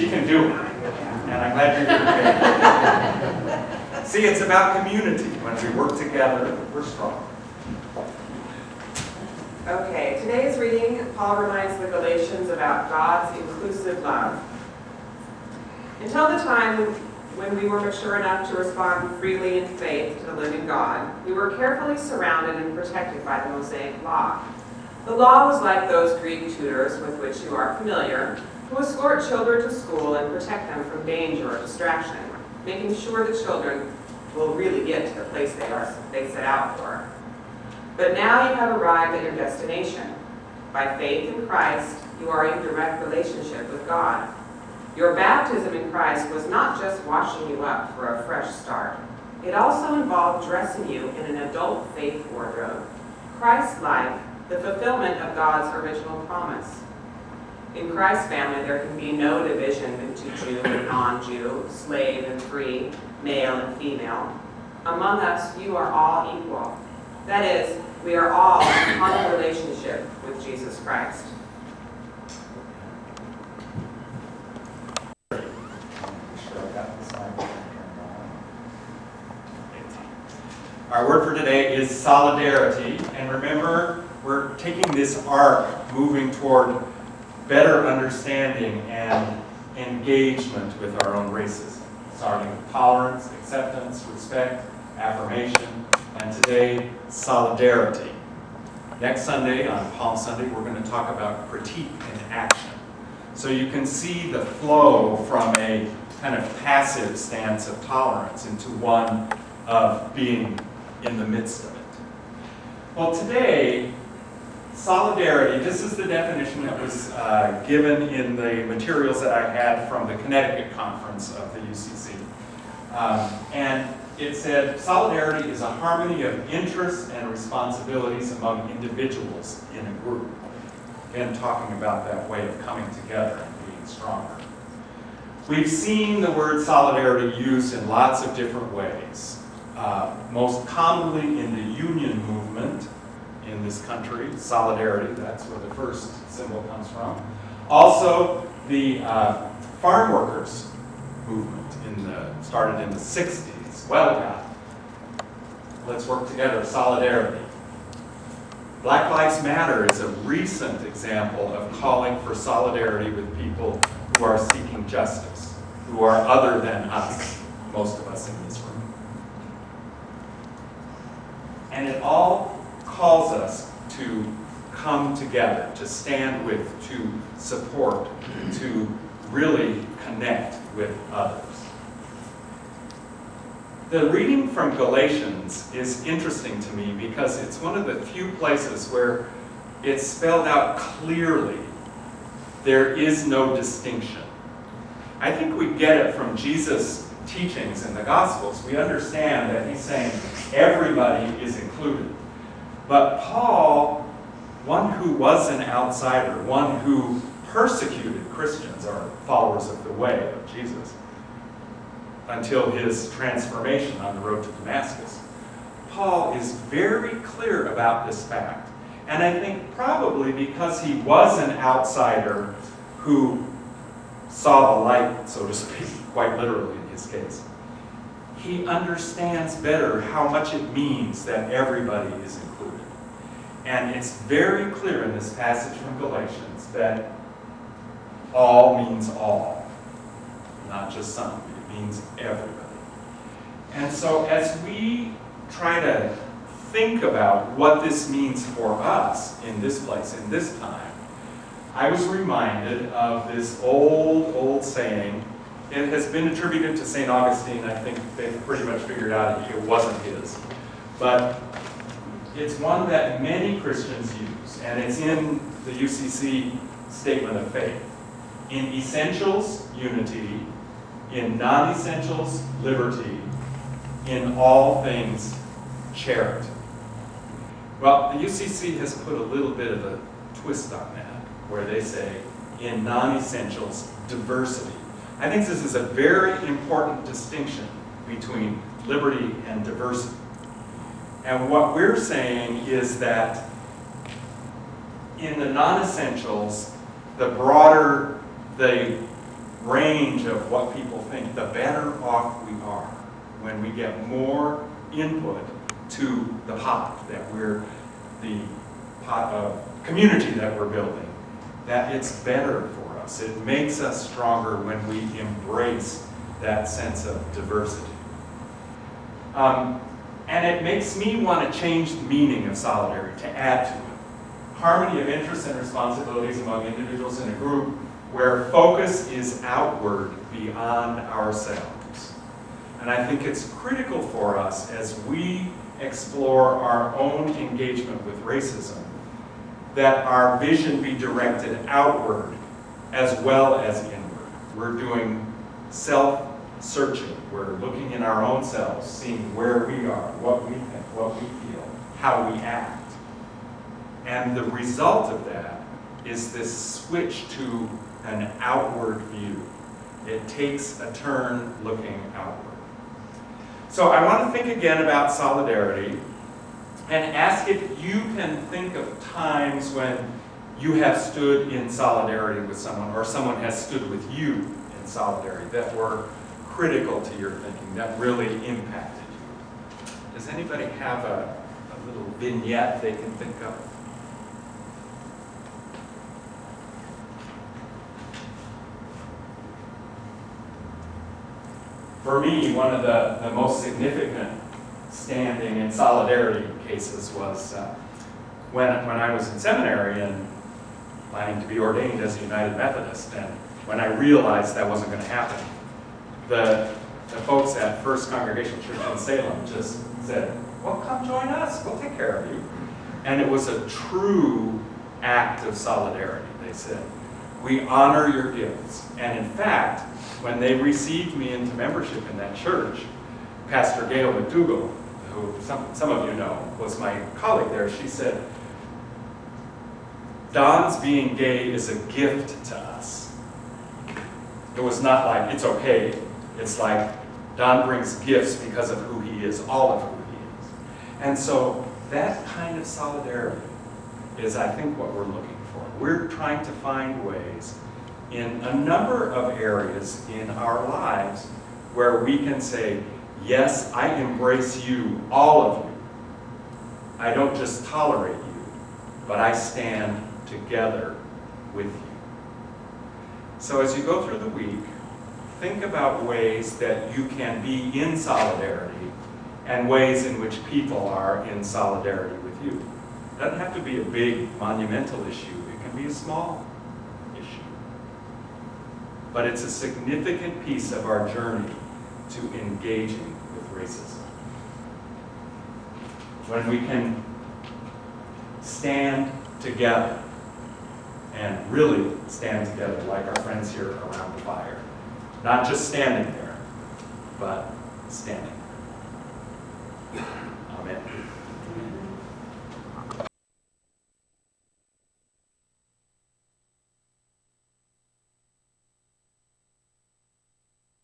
She can do it, and I'm glad you're here. See, it's about community. When we work together, we're strong. Okay, today's reading, Paul reminds the Galatians about God's inclusive love. Until the time when we were mature enough to respond freely in faith to the living God, we were carefully surrounded and protected by the Mosaic Law. The law was like those Greek tutors with which you are familiar, who escort children to school and protect them from danger or distraction, making sure the children will really get to the place they set out for. But now you have arrived at your destination. By faith in Christ, you are in direct relationship with God. Your baptism in Christ was not just washing you up for a fresh start. It also involved dressing you in an adult faith wardrobe. Christ's life, the fulfillment of God's original promise. In Christ's family, there can be no division into Jew and non-Jew, slave and free, male and female. Among us, you are all equal. That is, we are all in common relationship with Jesus Christ. Our word for today is solidarity, and remember, we're taking this arc moving toward better understanding and engagement with our own racism, starting with tolerance, acceptance, respect, affirmation, and today, solidarity. Next Sunday, on Palm Sunday, we're going to talk about critique and action. So you can see the flow from a kind of passive stance of tolerance into one of being in the midst of it. Well, today, solidarity, this is the definition that was given in the materials that I had from the Connecticut conference of the UCC. And it said, solidarity is a harmony of interests and responsibilities among individuals in a group. Again, talking about that way of coming together and being stronger. We've seen the word solidarity used in lots of different ways. Most commonly in the union movement in this country, solidarity, that's where the first symbol comes from. Also, the farm workers movement started in the 60s. Well, let's work together, solidarity. Black Lives Matter is a recent example of calling for solidarity with people who are seeking justice, who are other than us, most of us in this room. And it all calls us to come together, to stand with, to support, to really connect with others. The reading from Galatians is interesting to me because it's one of the few places where it's spelled out clearly. There is no distinction. I think we get it from Jesus' teachings in the Gospels. We understand that he's saying everybody is included. But Paul, one who was an outsider, one who persecuted Christians or followers of the way of Jesus until his transformation on the road to Damascus, Paul is very clear about this fact. And I think probably because he was an outsider who saw the light, so to speak, quite literally in his case, he understands better how much it means that everybody is included. And it's very clear in this passage from Galatians that all means all, not just some. It means everybody. And so as we try to think about what this means for us in this place, in this time, I was reminded of this old saying. It has been attributed to St. Augustine. I think they've pretty much figured out it wasn't his. But it's one that many Christians use, and it's in the UCC Statement of Faith. In essentials, unity. In non-essentials, liberty. In all things, charity. Well, the UCC has put a little bit of a twist on that, where they say, in non-essentials, diversity. I think this is a very important distinction between liberty and diversity. And what we're saying is that in the non-essentials, the broader the range of what people think, the better off we are when we get more input to the pot that we're, the pot of community that we're building, that it's better for us. It makes us stronger when we embrace that sense of diversity. And it makes me want to change the meaning of solidarity, to add to it. Harmony of interests and responsibilities among individuals in a group where focus is outward beyond ourselves. And I think it's critical for us as we explore our own engagement with racism that our vision be directed outward as well as inward. We're doing self-searching. We're looking in our own selves, seeing where we are, what we think, what we feel, how we act. And the result of that is this switch to an outward view. It takes a turn looking outward. So I want to think again about solidarity and ask if you can think of times when you have stood in solidarity with someone, or someone has stood with you in solidarity, that were critical to your thinking, that really impacted you. Does anybody have a little vignette they can think of? For me, one of the most significant standing in solidarity cases was when I was in seminary and planning to be ordained as a United Methodist, and when I realized that wasn't going to happen, the folks at First Congregational Church in Salem just said, well, come join us, we'll take care of you. And it was a true act of solidarity. They said, we honor your gifts. And in fact, when they received me into membership in that church, Pastor Gail McDougall, who some of you know, was my colleague there, she said, Don's being gay is a gift to us. It was not like, it's okay. It's like, Don brings gifts because of who he is, all of who he is. And so that kind of solidarity is, I think, what we're looking for. We're trying to find ways in a number of areas in our lives where we can say, yes, I embrace you, all of you. I don't just tolerate you, but I stand together with you. So as you go through the week, think about ways that you can be in solidarity and ways in which people are in solidarity with you. It doesn't have to be a big monumental issue. It can be a small issue. But it's a significant piece of our journey to engaging with racism. When we can stand together and really stand together like our friends here around the fire. Not just standing there, but standing there. Amen.